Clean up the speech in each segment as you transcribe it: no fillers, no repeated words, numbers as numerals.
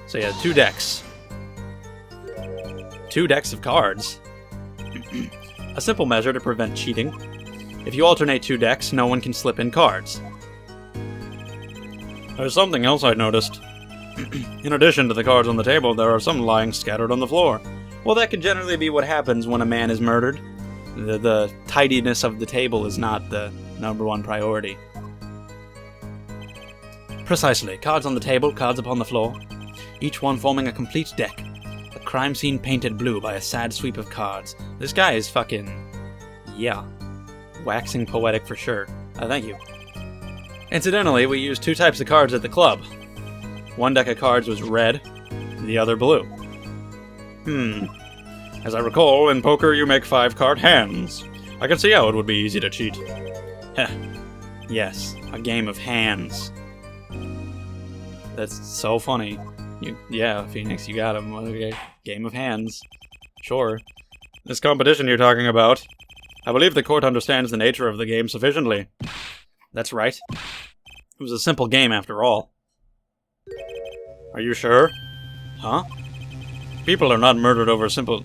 So yeah, 2 decks. 2 decks of cards. A simple measure to prevent cheating. If you alternate 2 decks, no one can slip in cards. There's something else I noticed. In addition to the cards on the table, there are some lying scattered on the floor. Well, that can generally be what happens when a man is murdered. The tidiness of the table is not the #1 priority. Precisely. Cards on the table, cards upon the floor. Each one forming a complete deck. A crime scene painted blue by a sad sweep of cards. This guy is fucking... yeah. Waxing poetic for sure. Thank you. Incidentally, we used 2 types of cards at the club. One deck of cards was red, the other blue. As I recall, in poker you make 5-card hands. I can see how it would be easy to cheat. Heh. Yes, a game of hands. That's so funny. Yeah, Phoenix, you got him. Okay. Game of hands. Sure. This competition you're talking about, I believe the court understands the nature of the game sufficiently. That's right. It was a simple game after all. Are you sure? Huh? People are not murdered over simple...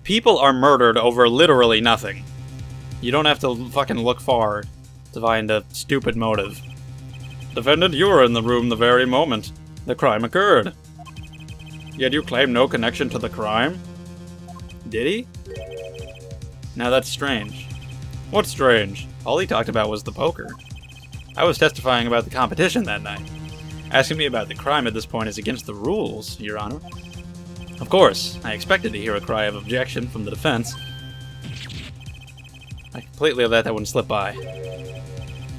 People are murdered over literally nothing. You don't have to fucking look far to find a stupid motive. Defendant, you were in the room the very moment the crime occurred. Yet you claim no connection to the crime? Did he? Now that's strange. What's strange? All he talked about was the poker. I was testifying about the competition that night. Asking me about the crime at this point is against the rules, Your Honor. Of course, I expected to hear a cry of objection from the defense. I completely let that one slip by.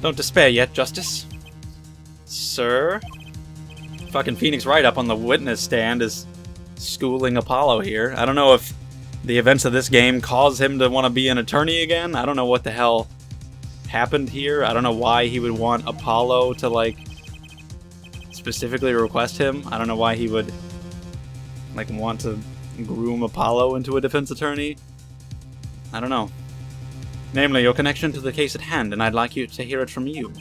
Don't despair yet, Justice. Sir? Fucking Phoenix Wright up on the witness stand is schooling Apollo here. I don't know if the events of this game cause him to want to be an attorney again. I don't know what the hell happened here. I don't know why he would want Apollo to, like, specifically request him. I don't know why he would, like, want to groom Apollo into a defense attorney. I don't know. Namely, your connection to the case at hand, and I'd like you to hear it from you.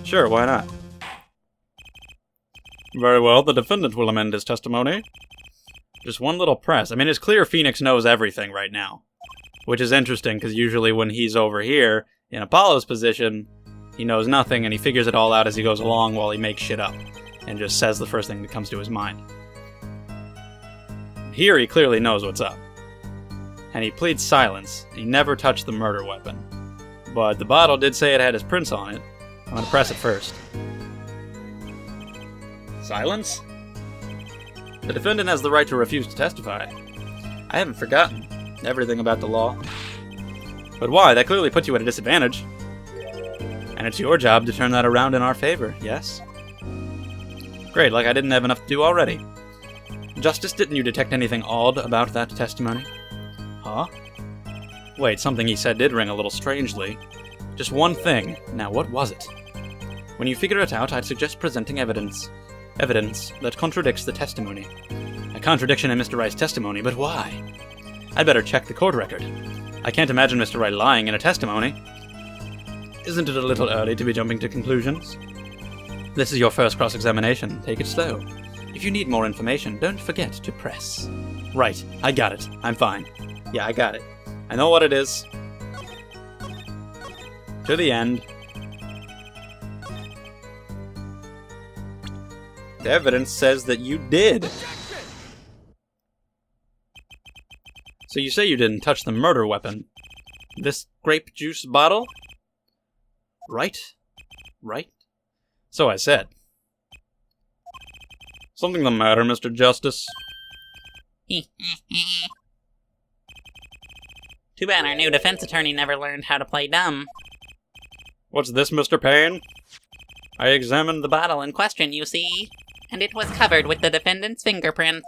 Sure, why not? Very well, the defendant will amend his testimony. Just one little press. I mean, it's clear Phoenix knows everything right now. Which is interesting, because usually when he's over here, in Apollo's position, he knows nothing, and he figures it all out as he goes along while he makes shit up. And just says the first thing that comes to his mind. Here he clearly knows what's up. And he pleads silence. He never touched the murder weapon. But the bottle did say it had his prints on it. I'm gonna press it first. Silence? The defendant has the right to refuse to testify. I haven't forgotten everything about the law. But why? That clearly puts you at a disadvantage. And it's your job to turn that around in our favor, yes? Great, like I didn't have enough to do already. Justice, didn't you detect anything odd about that testimony? Huh? Wait, something he said did ring a little strangely. Just one thing. Now, what was it? When you figure it out, I'd suggest presenting evidence. Evidence that contradicts the testimony. A contradiction in Mr. Wright's testimony, but why? I'd better check the court record. I can't imagine Mr. Wright lying in a testimony. Isn't it a little early to be jumping to conclusions? This is your first cross-examination. Take it slow. If you need more information, don't forget to press. Right, I got it. I'm fine. Yeah, I got it. I know what it is. To the end. The evidence says that you did. So you say you didn't touch the murder weapon. This grape juice bottle? Right? Right? So I said. Something the matter, Mr. Justice? Too bad our new defense attorney never learned how to play dumb. What's this, Mr. Payne? I examined The bottle in question, you see, and it was covered with the defendant's fingerprints.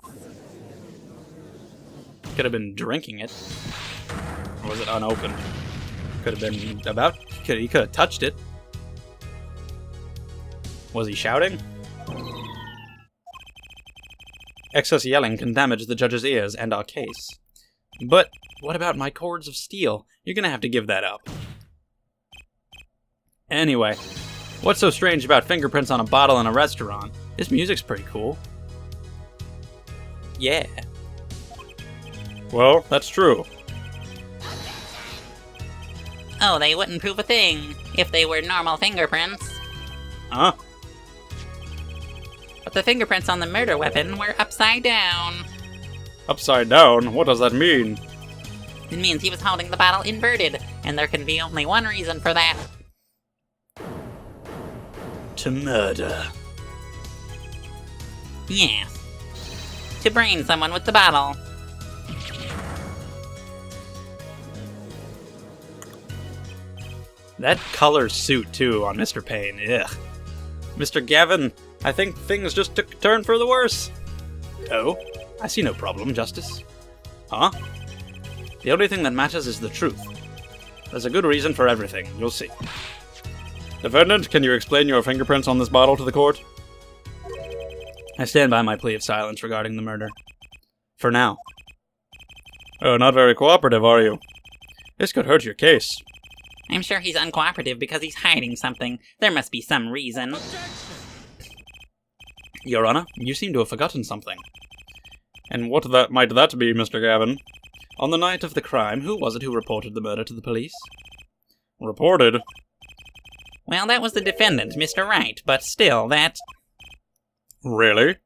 Could have been drinking it. Or was it unopened? Could have been about... He could have touched it. Was he shouting? Excess yelling can damage the judge's ears and our case. But what about my cords of steel? You're gonna have to give that up. Anyway, what's so strange about fingerprints on a bottle in a restaurant? This music's pretty cool. Yeah. Well, that's true. Oh, they wouldn't prove a thing if they were normal fingerprints. Huh? But the fingerprints on the murder weapon were upside down. Upside down? What does that mean? It means he was holding the bottle inverted, and there can be only one reason for that. To murder. Yes. To brain someone with the bottle. That color suit, too, on Mr. Payne. Ugh. Mr. Gavin, I think things just took a turn for the worse. Oh? I see no problem, Justice. Huh? The only thing that matters is the truth. There's a good reason for everything, you'll see. Defendant, can you explain your fingerprints on this bottle to the court? I stand by my plea of silence regarding the murder. For now. Oh, not very cooperative, are you? This could hurt your case. I'm sure he's uncooperative because he's hiding something. There must be some reason. Your Honor, you seem to have forgotten something. And what might that be, Mr. Gavin? On the night of the crime, who was it who reported the murder to the police? Reported? Well, that was the defendant, Mr. Wright, but still, that... Really?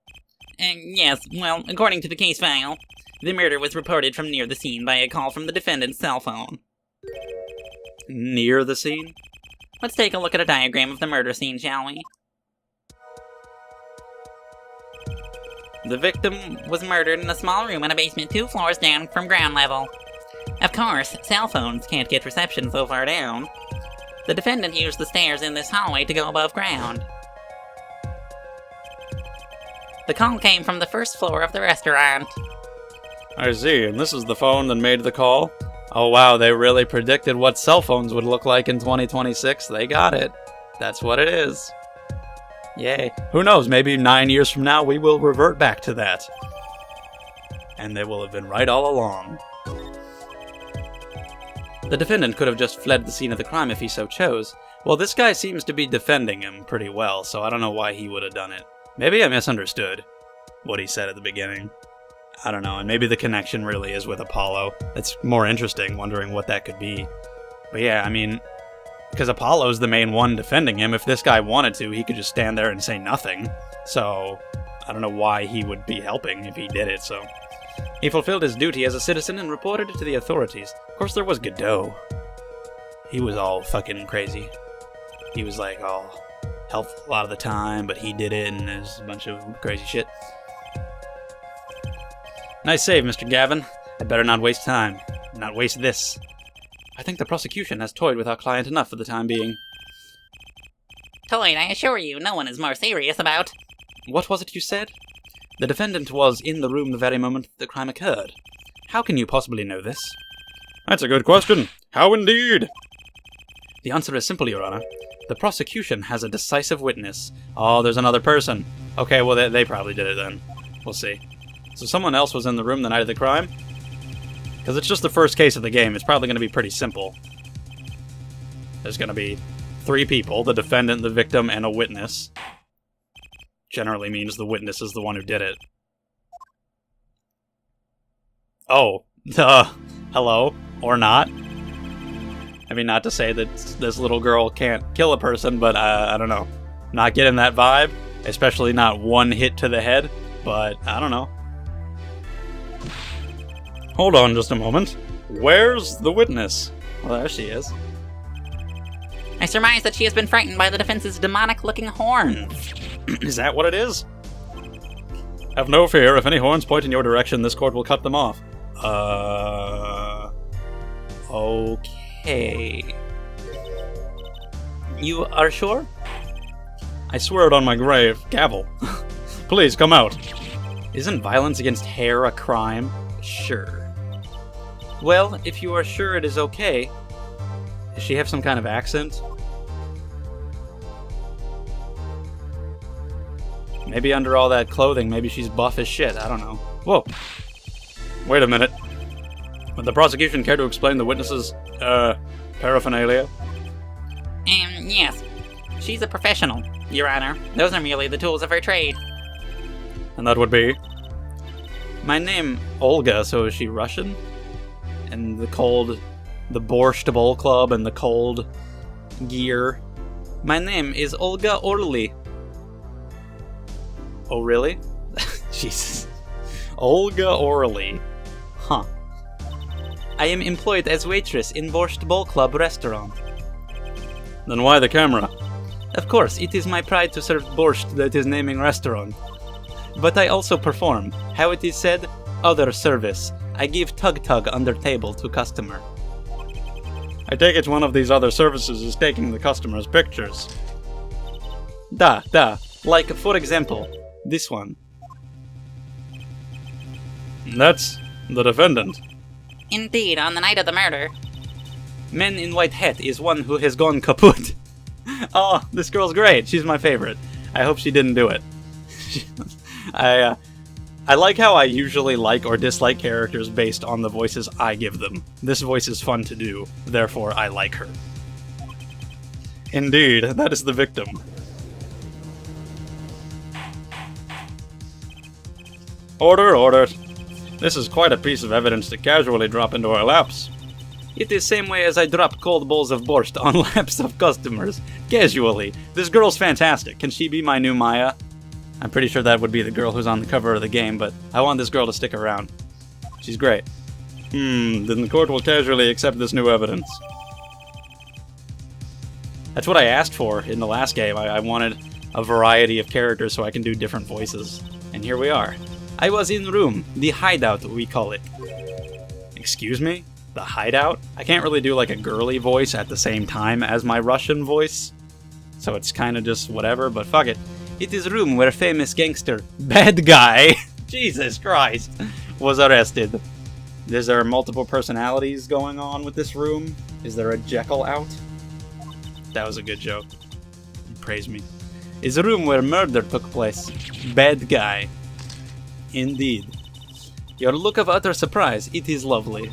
Yes, well, according to the case file, the murder was reported from near the scene by a call from the defendant's cell phone. Near the scene? Let's take a look at a diagram of the murder scene, shall we? The victim was murdered in a small room in a basement 2 floors down from ground level. Of course, cell phones can't get reception so far down. The defendant used the stairs in this hallway to go above ground. The call came from the 1st floor of the restaurant. I see, and this is the phone that made the call? Oh wow, they really predicted what cell phones would look like in 2026. They got it. That's what it is. Yay. Who knows, maybe 9 years from now we will revert back to that. And they will have been right all along. The defendant could have just fled the scene of the crime if he so chose. Well, this guy seems to be defending him pretty well, so I don't know why he would have done it. Maybe I misunderstood what he said at the beginning. I don't know, and maybe the connection really is with Apollo. It's more interesting, wondering what that could be. But yeah, I mean, because Apollo's the main one defending him. If this guy wanted to, he could just stand there and say nothing. So, I don't know why he would be helping if he did it, so... He fulfilled his duty as a citizen and reported it to the authorities. Of course, there was Godot. He was all fucking crazy. He was like all helpful a lot of the time, but he did it, and there's a bunch of crazy shit. Nice save, Mr. Gavin. I'd better not waste time. Not waste this. I think the prosecution has toyed with our client enough for the time being. Toyed, I assure you, no one is more serious about... What was it you said? The defendant was in the room the very moment the crime occurred. How can you possibly know this? That's a good question. How indeed? The answer is simple, Your Honor. The prosecution has a decisive witness. Oh, there's another person. Okay, well, they probably did it then. We'll see. So someone else was in the room the night of the crime? Because it's just the first case of the game. It's probably going to be pretty simple. There's going to be 3 people, the defendant, the victim, and a witness. Generally means the witness is the one who did it. Oh, hello, or not. I mean, not to say that this little girl can't kill a person, but I don't know. Not getting that vibe, especially not one hit to the head, but I don't know. Hold on just a moment. Where's the witness? Well, there she is. I surmise that she has been frightened by the defense's demonic-looking horns. Is that what it is? Have no fear. If any horns point in your direction, this court will cut them off. Okay. You are sure? I swear it on my grave. Gavel. Please, come out. Isn't violence against hair a crime? Sure. Well, if you are sure it is okay... Does she have some kind of accent? Maybe under all that clothing, maybe she's buff as shit. I don't know. Whoa. Wait a minute. Would the prosecution care to explain the witness's, paraphernalia? Yes. She's a professional, Your Honor. Those are merely the tools of her trade. And that would be? My name, Olga, so is she Russian? And the Borscht Bowl Club and the cold gear. My name is Olga Orly. Oh, really? Jesus. Olga Orly. Huh. I am employed as waitress in Borscht Bowl Club restaurant. Then why the camera? Of course, it is my pride to serve borscht that is naming restaurant. But I also perform, how it is said, other service. I give tug-tug under table to customer. I take it one of these other services is taking the customer's pictures. Da. Like, for example, this one. That's the defendant. Indeed, on the night of the murder. Man in white hat is one who has gone kaput. Oh, this girl's great. She's my favorite. I hope she didn't do it. I like how I usually like or dislike characters based on the voices I give them. This voice is fun to do, therefore I like her. Indeed, that is the victim. Order. This is quite a piece of evidence to casually drop into our laps. It is same way as I drop cold bowls of borscht on laps of customers. Casually. This girl's fantastic. Can she be my new Maya? I'm pretty sure that would be the girl who's on the cover of the game, but I want this girl to stick around. She's great. Then the court will casually accept this new evidence. That's what I asked for in the last game. I wanted a variety of characters so I can do different voices. And here we are. I was in room, the hideout we call it. Excuse me? The hideout? I can't really do like a girly voice at the same time as my Russian voice. So it's kind of just whatever, but fuck it. It is room where famous gangster, bad guy, Jesus Christ, was arrested. Is there multiple personalities going on with this room? Is there a Jekyll out? That was a good joke. Praise me. Is a room where murder took place. Bad guy. Indeed. Your look of utter surprise, it is lovely.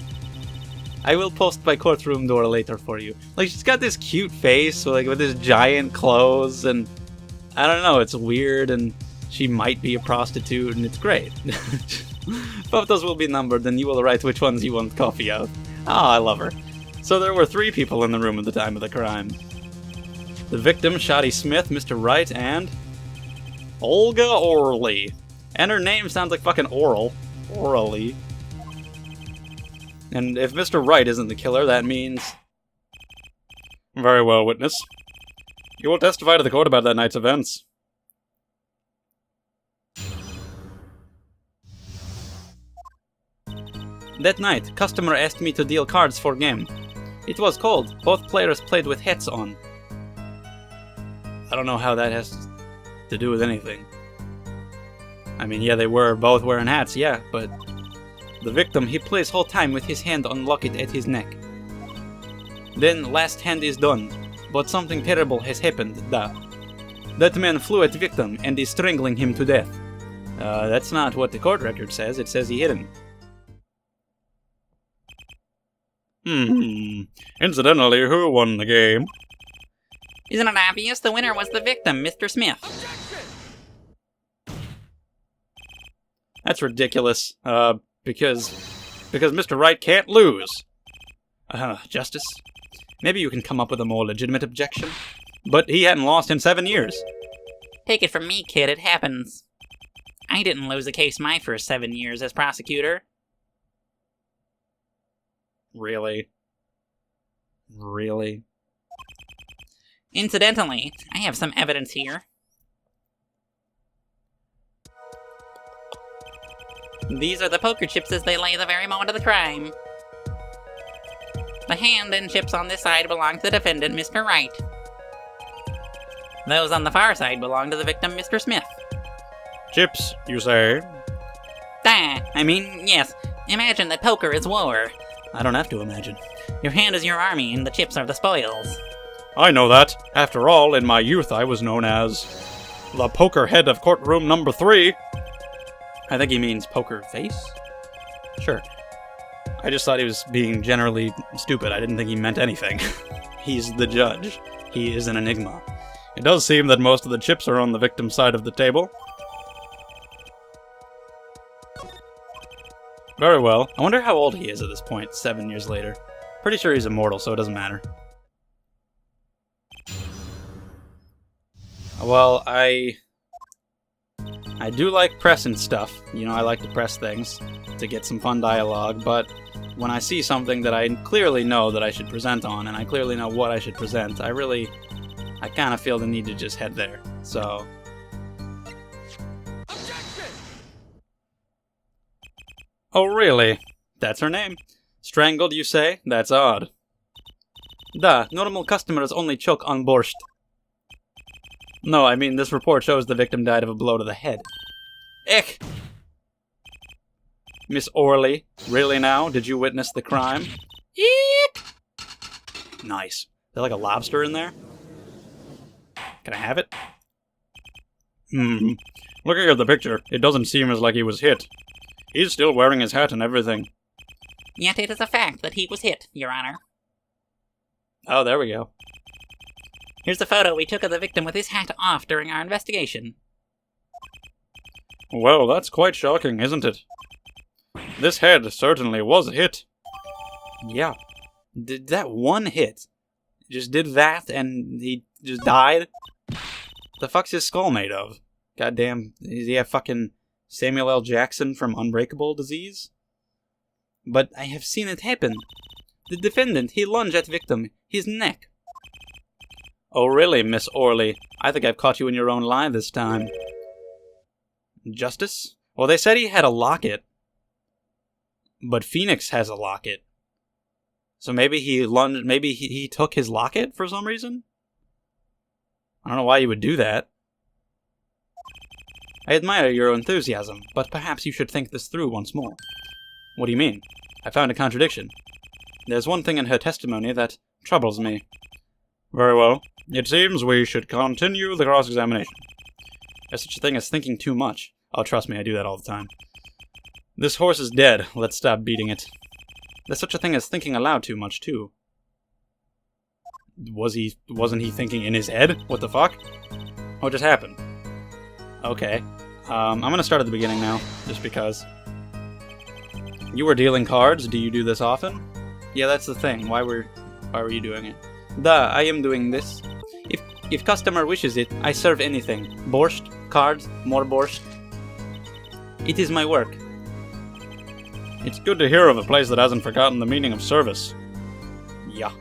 I will post my courtroom door later for you. Like, she's got this cute face, like, with this giant clothes, and I don't know, it's weird, and she might be a prostitute, and it's great. Photos will be numbered, and you will write which ones you want coffee of. Oh, I love her. So there were 3 people in the room at the time of the crime. The victim, Shoddy Smith, Mr. Wright, and Olga Orly. And her name sounds like fucking oral. Orally. And if Mr. Wright isn't the killer, that means... Very well, witness. You will testify to the court about that night's events. That night, customer asked me to deal cards for game. It was cold. Both players played with hats on. I don't know how that has to do with anything. I mean, yeah, they were both wearing hats, yeah, but... The victim, he plays whole time with his hand on locket at his neck. Then, last hand is done, but something terrible has happened, da. That man flew at victim and is strangling him to death. That's not what the court record says, it says he hit him. Incidentally, who won the game? Isn't it obvious? The winner was the victim, Mr. Smith. That's ridiculous, because Mr. Wright can't lose. Justice? Maybe you can come up with a more legitimate objection? But he hadn't lost in 7 years. Take it from me, kid, it happens. I didn't lose a case my first 7 years as prosecutor. Really? Really? Incidentally, I have some evidence here. These are the poker chips as they lay the very moment of the crime. The hand and chips on this side belong to the defendant, Mr. Wright. Those on the far side belong to the victim, Mr. Smith. Chips, you say? Yes. Imagine that poker is war. I don't have to imagine. Your hand is your army, and the chips are the spoils. I know that. After all, in my youth I was known as the poker head of courtroom number 3. I think he means poker face? Sure. I just thought he was being generally stupid. I didn't think he meant anything. He's the judge. He is an enigma. It does seem that most of the chips are on the victim's side of the table. Very well. I wonder how old he is at this point, 7 years later. Pretty sure he's immortal, so it doesn't matter. Well, I do like pressing stuff. You know, I like to press things to get some fun dialogue, but when I see something that I clearly know that I should present on, and I clearly know what I should present, I kind of feel the need to just head there. So... Objection! Oh, really? That's her name. Strangled, you say? That's odd. Duh, normal customers only choke on borscht. No, I mean, this report shows the victim died of a blow to the head. Ech! Miss Orly, really now? Did you witness the crime? Eek! Nice. Is there like a lobster in there? Can I have it? Looking at the picture, it doesn't seem as like he was hit. He's still wearing his hat and everything. Yet it is a fact that he was hit, Your Honor. Oh, there we go. Here's the photo we took of the victim with his hat off during our investigation. Well, that's quite shocking, isn't it? This head certainly was hit. Yeah. Did that one hit? Just did that and he just died? The fuck's his skull made of? Goddamn, does he have fucking Samuel L. Jackson from Unbreakable disease? But I have seen it happen. The defendant, he lunged at victim, his neck. Oh really, Miss Orly? I think I've caught you in your own lie this time. Justice? Well, they said he had a locket. But Phoenix has a locket. So maybe he lunged, maybe he took his locket for some reason? I don't know why you would do that. I admire your enthusiasm, but perhaps you should think this through once more. What do you mean? I found a contradiction. There's one thing in her testimony that troubles me. Very well. It seems we should continue the cross-examination. There's such a thing as thinking too much. Oh, trust me, I do that all the time. This horse is dead. Let's stop beating it. There's such a thing as thinking aloud too much, too. Wasn't he thinking in his head? What the fuck? What just happened? Okay. I'm gonna start at the beginning now, just because. You were dealing cards? Do you do this often? Yeah, that's the thing. Why were you doing it? Duh, I am doing this. If customer wishes it, I serve anything. Borscht, cards, more borscht. It is my work. It's good to hear of a place that hasn't forgotten the meaning of service. Yeah.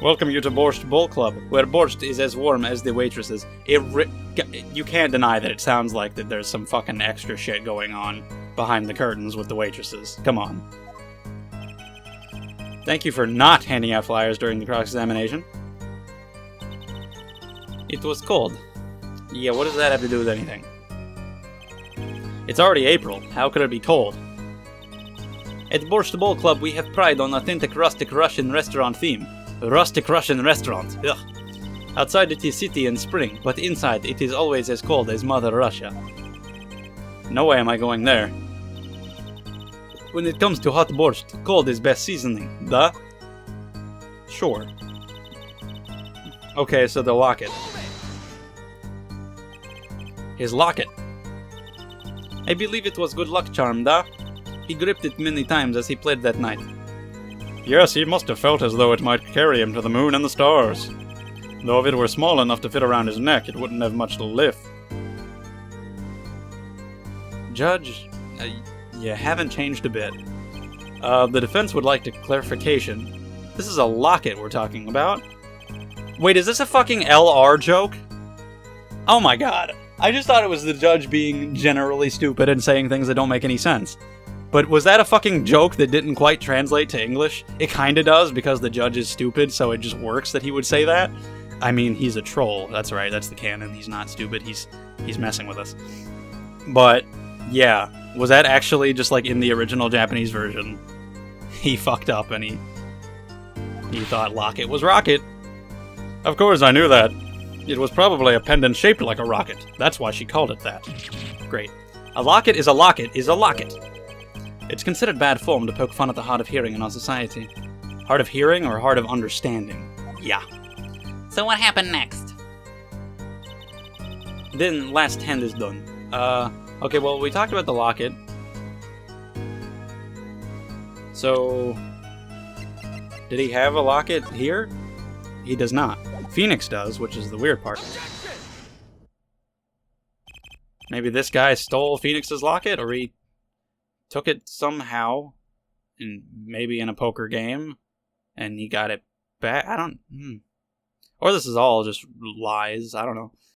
Welcome you to Borscht Bowl Club, where borscht is as warm as the waitresses. You can't deny that it sounds like that there's some fucking extra shit going on behind the curtains with the waitresses. Come on. Thank you for not handing out flyers during the cross-examination. It was cold. Yeah, what does that have to do with anything? It's already April. How could it be cold? At Borscht Bowl Club, we have pride on authentic rustic Russian restaurant theme. Rustic Russian restaurant. Ugh. Outside it is city and spring, but inside it is always as cold as Mother Russia. No way am I going there. When it comes to hot borscht, cold is best seasoning, duh? Sure. Okay, so the locket. His locket. I believe it was good luck charm, duh? He gripped it many times as he played that night. Yes, he must have felt as though it might carry him to the moon and the stars. Though if it were small enough to fit around his neck, it wouldn't have much to lift. Judge, you haven't changed a bit. The defense would like clarification. This is a locket we're talking about. Wait, is this a fucking LR joke? Oh my god. I just thought it was the judge being generally stupid and saying things that don't make any sense. But was that a fucking joke that didn't quite translate to English? It kinda does, because the judge is stupid, so it just works that he would say that. I mean, he's a troll. That's right, that's the canon. He's not stupid, he's messing with us. But, yeah. Was that actually just like in the original Japanese version? He fucked up and he thought locket was rocket. Of course, I knew that. It was probably a pendant shaped like a rocket. That's why she called it that. Great. A locket is a locket is a locket. It's considered bad form to poke fun at the hard of hearing in our society. Hard of hearing or hard of understanding? Yeah. So what happened next? Then last 10 is done. Okay, well, we talked about the locket. So, did he have a locket here? He does not. Phoenix does, which is the weird part. Maybe this guy stole Phoenix's locket, or he took it somehow, and maybe in a poker game, and he got it back. I don't... Or this is all just lies. I don't know.